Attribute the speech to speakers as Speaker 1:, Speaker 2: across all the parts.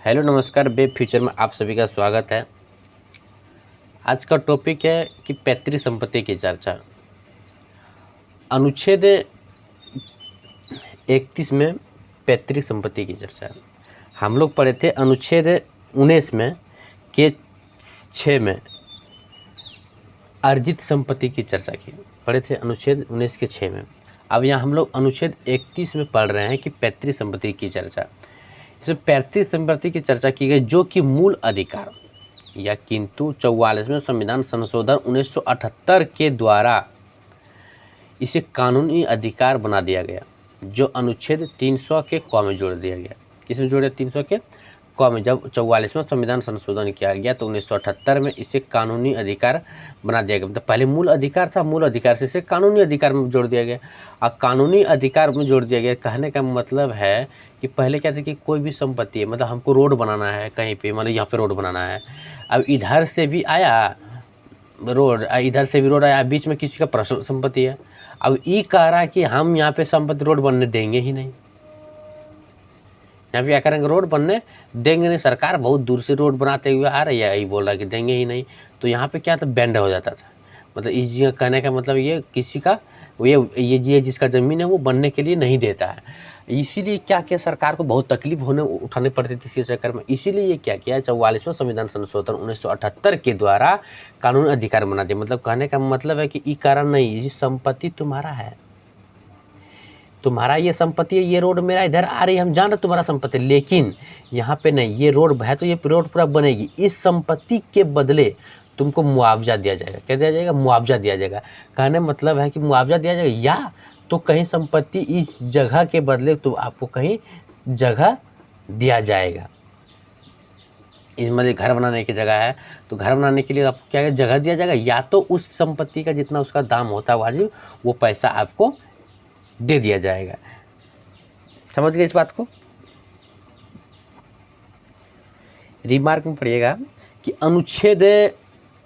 Speaker 1: Hello नमस्कार, web future में आप सभी का स्वागत है। आज का टॉपिक है कि पैतृक संपत्ति की चर्चा। अनुच्छेद 31 में पैतृक संपत्ति की चर्चा हम लोग पढ़े थे। अनुच्छेद 19 में के 6 में अर्जित संपत्ति की चर्चा की पढ़े थे, अनुच्छेद 19 के 6 में। अब यहाँ हम लोग अनुच्छेद 31 में पढ़ रहे हैं कि पैतृक संपत्ति की चर्चा। इसमें पैतृक संपत्ति की चर्चा की गई जो कि मूल अधिकार या किंतु 44वें संविधान संशोधन 1978 के द्वारा इसे कानूनी अधिकार बना दिया गया, जो अनुच्छेद 300 के क में जोड़ दिया गया। किसमें जोड़े? 300 के क में। जब 44वां संविधान संशोधन किया गया तो 1978 में इसे कानूनी अधिकार बना दिया गया। मतलब पहले मूल अधिकार था, मूल अधिकार से इसे कानूनी अधिकार में जोड़ दिया गया। और कानूनी अधिकार में जोड़ दिया गया कहने का मतलब है कि पहले क्या था कि कोई भी संपत्ति है, मतलब हमको रोड बनाना है कहीं पे, मतलब यहाँ पे रोड बनाना है। अब इधर से भी आया रोड, इधर से भी रोड आया, बीच में किसी का पर्सनल संपत्ति है। अब ये कह रहा है कि हम यहाँ पे संपत्ति रोड बनने देंगे ही नहीं। यहाँ पे क्या करेंगे? रोड बनने देंगे नहीं। सरकार बहुत दूर से रोड बनाते हुए आ रही है, यही बोल रहा है कि देंगे ही नहीं। तो यहाँ पे क्या था? बैंड हो जाता था। मतलब इस जगह कहने का मतलब ये किसी का ये जिसका ज़मीन है वो बनने के लिए नहीं देता है। इसीलिए क्या किया, सरकार को बहुत तकलीफ उठाने पड़ती थी इसी चक्कर में। इसीलिए ये क्या किया, 44वां संविधान संशोधन 1978 के द्वारा कानूनी अधिकार बना दिया। मतलब कहने का मतलब है कि ई कारण नहीं, ये संपत्ति तुम्हारा है, तुम्हारा ये संपत्ति है, ये रोड मेरा इधर आ रही है, हम जान रहे तुम्हारा संपत्ति, लेकिन यहाँ पे नहीं, ये रोड है तो ये रोड पूरा बनेगी। इस संपत्ति के बदले तुमको मुआवजा दिया जाएगा। क्या दिया जाएगा? मुआवजा दिया जाएगा। कहने मतलब है कि मुआवजा दिया जाएगा, या तो कहीं संपत्ति इस जगह के बदले तो आपको कहीं जगह दिया जाएगा। इस मतलब घर बनाने की जगह है तो घर बनाने के लिए आपको क्या जगह दिया जाएगा, या तो उस संपत्ति का जितना उसका दाम होता है वाजिब, वो पैसा आपको दे दिया जाएगा। समझ गए इस बात को? रिमार्क में पढ़िएगा कि अनुच्छेद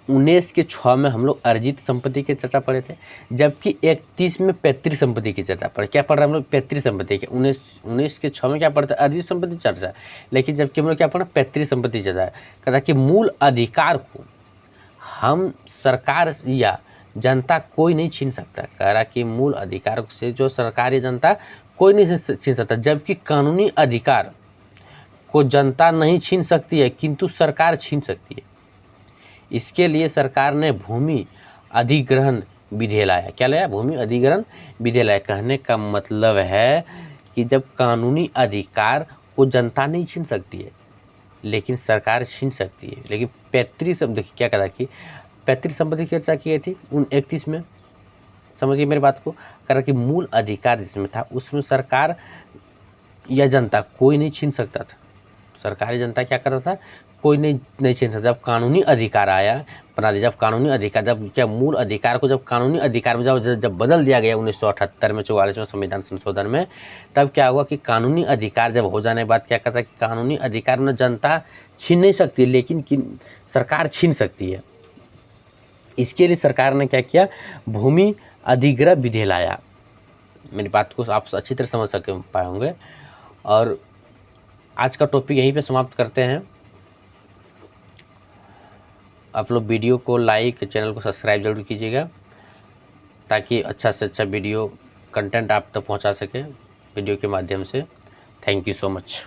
Speaker 1: 19 के 6 में हम लोग अर्जित संपत्ति की चर्चा पढ़े थे, जबकि 31 में पैतृक संपत्ति की चर्चा पढ़े। क्या पढ़ रहे हैं हम लोग? पैतृक संपत्ति के 19 के 6 में क्या पढ़ते? अर्जित संपत्ति चर्चा। लेकिन जबकि हम लोग क्या पढ़ा? पैतृक संपत्ति चर्चा। कहता कि मूल अधिकार को हम सरकार या जनता कोई नहीं छीन सकता। कह रहा कि मूल अधिकार से जो सरकार या जनता कोई नहीं छीन सकता, जबकि कानूनी अधिकार को जनता नहीं छीन सकती है किंतु सरकार छीन सकती है। इसके लिए सरकार ने भूमि अधिग्रहण विधेयक लाया। क्या लाया? भूमि अधिग्रहण विधेयक लाया। कहने का मतलब है कि जब कानूनी अधिकार को जनता नहीं छीन सकती है लेकिन सरकार छीन सकती है। लेकिन पैतृक शब्द क्या कहा कि पैतृक संपत्ति की चर्चा की गई थी 31 में। समझिए मेरी बात को। कहा कि मूल अधिकार जिसमें था उसमें सरकार या जनता कोई नहीं छीन सकता था। सरकार या जनता क्या कर रहा था? कोई नहीं छीन सकता। जब कानूनी अधिकार आया बना दिया, जब कानूनी अधिकार, जब क्या मूल अधिकार को जब कानूनी अधिकार में जब बदल दिया गया 1978 में 44वें संविधान संशोधन में, तब क्या हुआ कि कानूनी अधिकार जब हो जाने के बाद क्या करता है कि कानूनी अधिकार में जनता छीन नहीं सकती लेकिन सरकार छीन सकती है। इसके लिए सरकार ने क्या किया? भूमि अधिग्रहण विधेयक लाया। मेरी बात को आप अच्छी तरह समझ पाए होंगे। और आज का टॉपिक यहीं पे समाप्त करते हैं। आप लोग वीडियो को लाइक, चैनल को सब्सक्राइब जरूर कीजिएगा ताकि अच्छा से अच्छा वीडियो कंटेंट आप तक पहुंचा सके वीडियो के माध्यम से। Thank you so much.